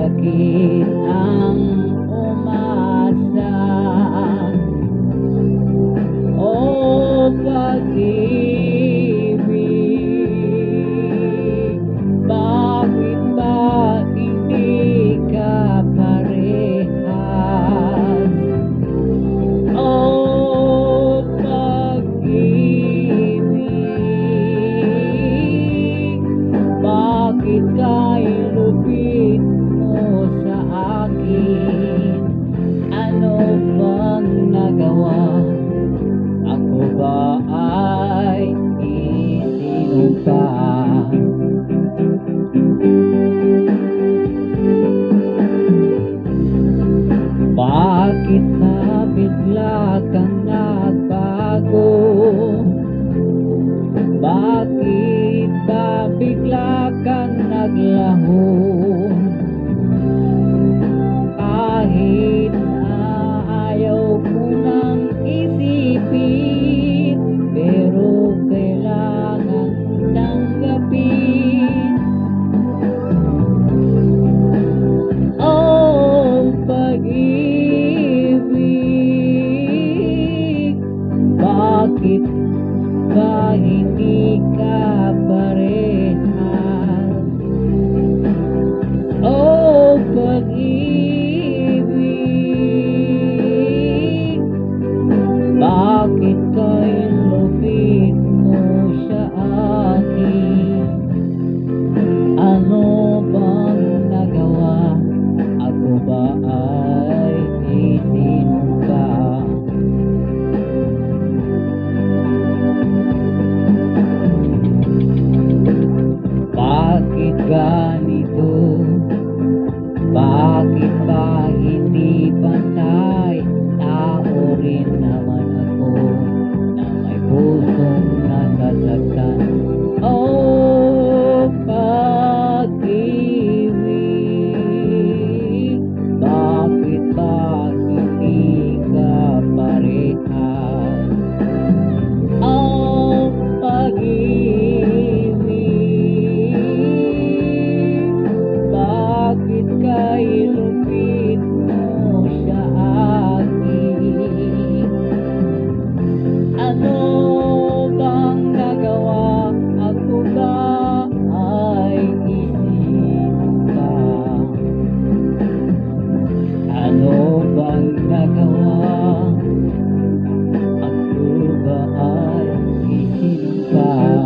sakit ang umasa. O pag-ibig, bakit ba hindi ka parehas? O pag-ibig, bakit ka'y lupit mo sa akin? Ano bang nagawa? Ako ba ay isinumpa? Bakit ba bigla kang nagbago? Bakit ba bigla kang naglaho? Kahit na ayaw ko nang isipin, pero kailangan tanggapin. Oh, pag-ibig, bakit ba hindi ka parehas? Oh, pag-ibig, bakit ka'y lupit mo sa akin? Ano bang nagawa? Ako ba ay isinumpa? Bakit ganito? Bakit ba hindi pantay? Tao rin naman ako na may pusong nasasaktan. Oh, pag-ibig, bakit ba hindi ka parehas? Oh, pag-ibig, bakit ka'y lupit mo sa akin? Ano bang nagawa? Ako ba ay isinumpa? Ano bang nagawa? Ako ba ay isinumpa?